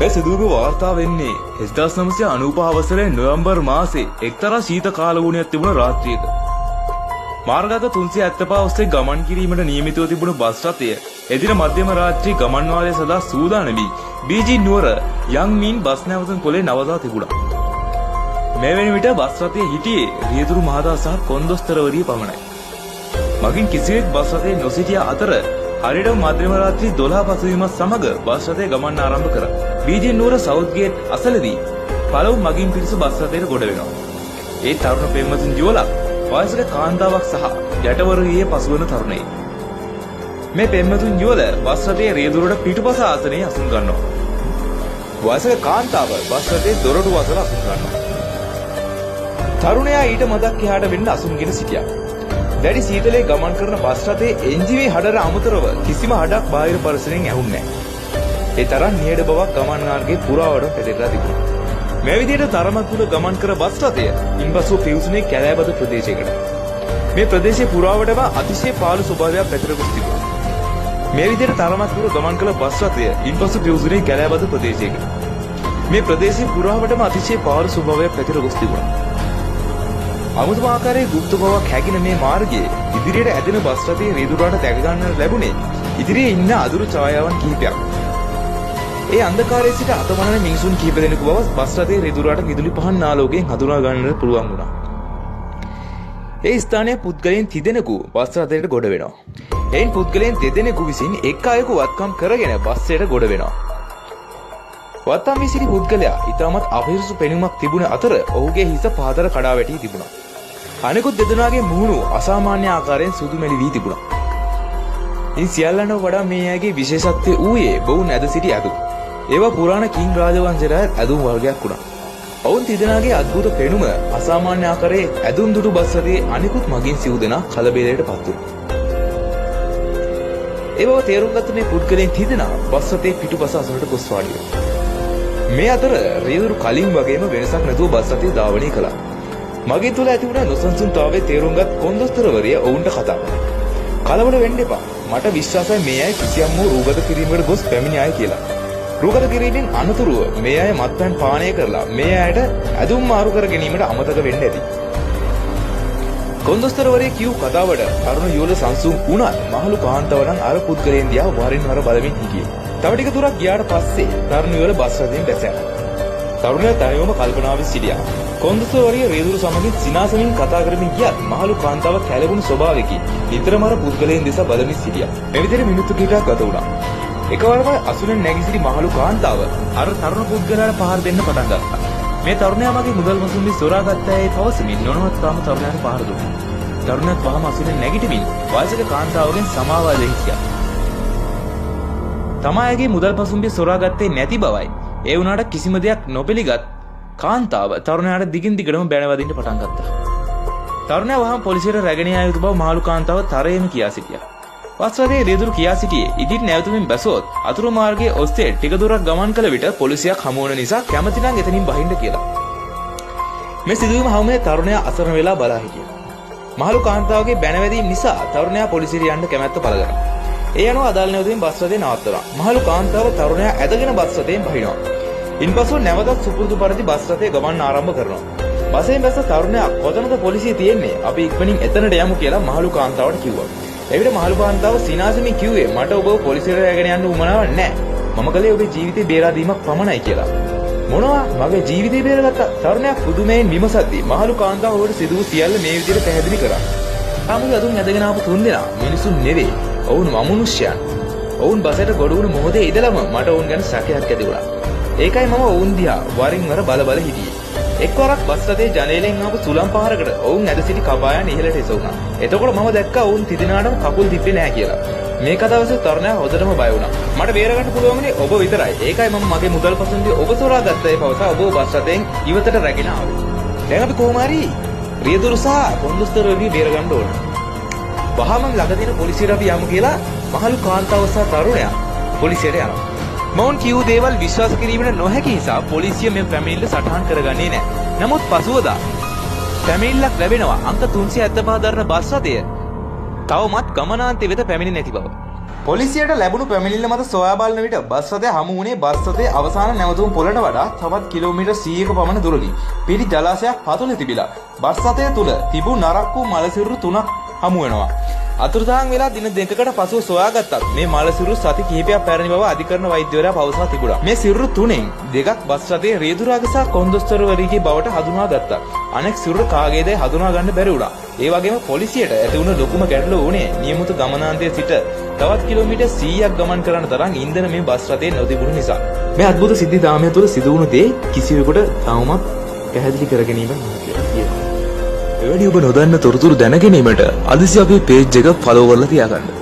මේ සිදුවීම වාර්තා වෙන්නේ 1995 වසරේ නොවැම්බර් මාසයේ එක්තරා ශීත කාලගුණයක් තිබුණ රාත්‍රියක. මාර්ගගත 375 ඔස්සේ ගමන් කිරීමට නියමිතව තිබුණු බස් රථය එදින මධ්‍යම රාත්‍රී ගමන් වාරය සඳහා සූදානම් වී බීජී නුවර යන් මීන් බස් නැවතුම් පොලේ නවතා තිබුණා. මේ වෙන විට බස් රථයේ හිටියේ රියදුරු මහතා සහ කොන්දොස්තරවරිය පමණයි. මගින් කිසිවෙක් බස් රථයේ නොසිටිය අතර හරියටම මධ්‍යම රාත්‍රී 12 පසුවීමත් සමග බස් රථය ගමන් ආරම්භ කරා. බීජී නුවර සවුත් ගේට් අසලදී පළමු මගින් පිරිස බස් රථයට ගොඩ වෙනවා. ඒ තරුණ පෙම්වතුන් ජුවලක් වයසක කාන්තාවක් සහ යටවර්ගයේ පසුවන තරුණයෙක්. මේ පෙම්වතුන් යුවල බස් රථයේ රියදුරට පිටුපස ආසනයේ අසුන් ගන්නවා. වයසක කාන්තාව බස් රථයේ දොරටු අසල අසුන් ගන්නවා. තරුණයා ඊට මදක් එහාට වෙන්න අසුන්ගෙන සිටියා. දැඩි සීතලේ ගමන් කරන බස් රථයේ එන්ජිමේ හඩර අමතරව කිසිම හඩක් බාහිර පරිසරයෙන් ඇහුන්නේ නැහැ. ඒ තරම් නිහඬ බවක් ගමන් මාර්ගයේ පුරාවට පැතිරලා තිබුණා. මේ විදිහට තරමක් දුර ගමන් කර බස් රථය ඉන්පසු පිවිසුනේ කැලෑබද ප්‍රදේශයකට. මේ ප්‍රදේශයේ පුරාවටම අතිශය පාළු ස්වභාවයක් පැතිර ගොස් තිබුණා. මේ විදිහට තරමක් දුර ගමන් කළ බස් රථය ඉන්පසු පිවිසුනේ කැලෑබද ප්‍රදේශයකට. මේ ප්‍රදේශයේ පුරාවටම අතිශය පාළු ස්වභාවයක් පැතිර ගොස් තිබුණා. අමුතුම ආකාරයේ ගුප්ත බවක් හැකින මේ මාර්ගයේ ඉදිරියට ඇදෙන බස් රථයේ රියදුරාට දැක ගන්නට ලැබුණේ ඉදිරියේ ඉන්න අදුරු ඡායාවන් කිහිපයක්. ඒ අන්ධකාරයේ සිට අතමනන මිනිසුන් කිහිප දෙනෙකු බව බස් රථයේ රියදුරාට විදුලි පහන් ආලෝකයෙන් හඳුනා ගන්නට පුළුවන් වුණා. ඒ ස්ථානයේ පුද්ගලයන් 30 දෙනෙකු බස් රථයට ගොඩ වෙනවා. එයින් පුද්ගලයන් 2 දෙනෙකු විසින් එක් අයෙකු වත්කම් කරගෙන බස්යට ගොඩ වෙනවා. වත්කම් වී සිටි පුද්ගලයා ඊටමත් අපිරිසුදු පෙනුමක් තිබුණ අතර ඔහුගේ හිස පහතර කඩා වැටී තිබුණා. අනෙකුත් දෙදෙනාගේ මුහුණු අසාමාන්‍ය ආකාරයෙන් සුදු මැලි වී තිබුණා. ඉන් සියල්ලන්ට වඩා මේ අයගේ විශේෂත්වය ඌයේ බොවුන් ඇද සිටි ඇඳුම්. ඒවා පුරාණ කිං රාජවංශයට ඇඳුම් වර්ගයක් වුණා. ඔවුන් තිදෙනාගේ අద్భుත පෙනුම අසාමාන්‍ය ආකාරයේ ඇඳුම් දුටු බස් රථයේ අනෙකුත් මගින් සිව් දෙනා කලබලයට පත් වුණා. ඒ බව තේරුම් ගත්ත මේ පුද්ගලයන් තිදෙනා බස් රථයේ පිටුපස අසලට ගොස් වාඩි වුණා. මේ අතර රියදුරු කලින් වගේම වෙනසක් නැතුව බස් රථය ධාවනය කළා. මගේ තුල ඇති වුණ නොසන්සුන්තාවයේ තේරුම්ගත් කොන්දොස්තරවරිය ඔවුන්ට කතා කළා. කලබල වෙන්න එපා. මට විශ්වාසයි මේ අය කිසියම් වූ රූගත කිරීමකට ගොස් පැමිණි අය කියලා. රූගත කිරීමෙන් අනතුරුව මේ අය මත්පැන් පානය කරලා මේ අයට ඇඳුම් මාරු කර ගැනීමට අමතක වෙන්න ඇති. කොන්දොස්තරවරිය කියූ කතාවට තරුණ යුවල සංසුන් වුණත් මහලු කාන්තාව නම් අර පුද්ගලයන් දිහා වරින් වර බලමින් හිටියේ. තව ටික දුරක් ගියාට පස්සේ තරුණ යුවල බස් රථයෙන් බැස යනවා. තරුණයා තනියම කල්පනාවෙන් සිටියා. කොන්දොස්තරවරිය රියදුරු සමගින් සිනාසමින් කතා කරමින් ගියත් මහලු කාන්තාව කැළඹුණු ස්වභාවයකින් නිතරම අර පුද්ගලයන් දෙස බලමින් සිටියා. මේ විදිහට මිනිත්තු කිහිපයක් ගත වුණා. එකවරම අසුනෙන් නැගී සිටි මහලු කාන්තාව අර තරුණ පුද්ගලයාට පහර දෙන්න පටන් ගත්තා. මේ තරුණයා මගේ මුදල් මසුන්දි සොරා ගත්තයි පවසමින් නොනවත්වාම තරුණයාට පහර දුන්නා. තරුණයාත් වහම අසුනෙන් නැගිටමින් වාසික කාන්තාවගෙන් සමාවාදයෙන් හිටියා. තමාගේ මුදල් පසුම්බිය සොරා ගත්තේ නැති බවයි. ඒ වුණාට කිසිම දෙයක් නොපිළිගත් කාන්තාව තරුණයාට දිගින් දිගටම බැනවදින්න පටන් ගත්තා. තරුණයා වහම පොලිසියට රැගෙන යා යුතු බව මහලු කාන්තාව තරයේම කියා සිටියා. බස් රථයේ රියදුරු කියා සිටියේ ඉදිරි නැවතුමින් බැසුවොත් අතුරු මාර්ගයේ ඔස්සේ ටික දුරක් ගමන් කළ විට පොලිසියක් හමු වන නිසා කැමති නම් එතනින් බහින්න කියලා. මේ සිදුවීම හැමෝම තරුණයා අසරණ වෙලා බලා හිටියා. මහලු කාන්තාවගේ බැනවැදීම නිසා තරුණයා පොලිසියට යන්න කැමැත්ත පළ කරා. ඒ අනුව අදාළ නැවතුමින් බස් රථය නවත්තනවා. මහලු කාන්තාව තරුණයා ඇදගෙන බස් රථයෙන් බහිනවා. ඉන්පසු නැවතත් සුපුරුදු පරිදි බස් රථය ගමන් ආරම්භ කරනවා. බසෙන් බැස තරුණයා කොතනද පොලිසිය තියෙන්නේ? අපි ඉක්මනින් එතනට යමු කියලා මහලු කාන්තාවට කිව්වා. එවිට මහලු කාන්තාව සිනාසෙමින් කිව්වේ මට ඔබව පොලිසියට රැගෙන යන්න උවමනාවක් නැහැ. මම කලේ ඔබේ ජීවිතේ බේරා දීමක් පමණයි කියලා. මොනවා? මගේ ජීවිතේ බේරගත්තා? තරුණයා පුදුමයෙන් විමසද්දී මහලු කාන්තාව ඔහුට සිදු වූ සියල්ල මේ විදිහට පැහැදිලි කරා. "ආමුගේ අදුන් ඇදගෙන ආපු තුන්දෙනා මිනිසුන් නෙවෙයි. ඔවුන් මනුෂ්‍යයන්. ඔවුන් බසට ගොඩ වුණු මොහොතේ ඉඳලම මට ඔවුන් ගැන සැකයක් ඇති වුණා. ඒකයි මම ඔවුන් දිහා වරින් වර බල හිටියේ. එක්වරක් බස් රථයේ ජනේලෙන් ආපු සුළං පහරකට ඔවුන් ඇද සිටි කපායන් ඉහළට එසවුණා. එතකොට මම දැක්කා ඔවුන් තිදෙනාටම කකුල් තිබ්බේ නැහැ කියලා. මේ කතාව ඇසූ තරුණයා හොඳටම බය වුණා. මට බේරගන්න පුළුවන්නේ ඔබ විතරයි. ඒකයි මම මගේ මුදල් පසුම්බිය ඔබ සොරා ගත්තයි පවසා ඔබ බස් රථයෙන් ඉවතට රැගෙන ආවේ. දැන් අපි කොහොම හරි රියදුරු සහ කොන්දොස්තරවරිය බේරගන්න ඕන. වහාම ළඟ තියෙන පොලිසියට අපි යමු කියලා මහලු කාන්තාව සහ තරුණයා පොලිසියට යනවා. මොවුන් කියූ දේවල් විශ්වාස කිරීමට නොහැකි නිසා පොලිසිය මේ පැමිණිල්ල සටහන් කරගන්නේ නැහැ. නමුත් පසුවදා පැමිණිල්ලක් ලැබෙනවා අංක 375 දරන බස් රථය තවමත් ගමනාන්තය වෙත පැමිණෙන්නේ නැති බව. පොලිසියට ලැබුණු පැමිණිල්ල මත සොයා බලන විට බස් රථය හමු වුණේ බස් රථයේ අවසාන නැවතුම් පොළට වඩා තවත් කිලෝමීටර් 100ක පමණ දුරකින් පිරි ජලාශයක් පතුලේ තිබිලා බස් රථය තුල තිබූ නරක් වූ මල සිරුරු 3ක් හමු වෙනවා. අතුරුදහන් වෙලා දින දෙකකට පසුව සොයාගත්තත් මේ මල සිරුරු සති කිහිපයක් පැරණි බව අධිකරණ වෛද්‍යවරයා පවසා තිබුණා. මේ සිරුරු 3න් දෙකක් බස් රථයේ රියදුරාග සහ කොන්දොස්තරවරියගේ බවට හඳුනාගත්තා. අනෙක් සිරුර කාගේදයි හඳුනා ගන්න බැරි වුණා. ඒ වගේම පොලිසියට ඇති වුණ ලොකුම ගැටලුව වුණේ නියමිත ගමනාන්තයේ සිට තවත් කිලෝමීටර් 100ක් ගමන් කරන්න තරම් ඉන්ධන මේ බස් රථයේ නොතිබුණු නිසා. මේ අద్భుත සිද්ධි දාමය තුළ සිදු වුණු දේ කිසිවෙකුට තවමත් පැහැදිලි කර ගැනීම නැහැ. එවැනි ඔබ නොදන්න තොරතුරු දැන ගැනීමට අදසි අපේ පේජ් එක ෆලෝ කරලා තියාගන්න.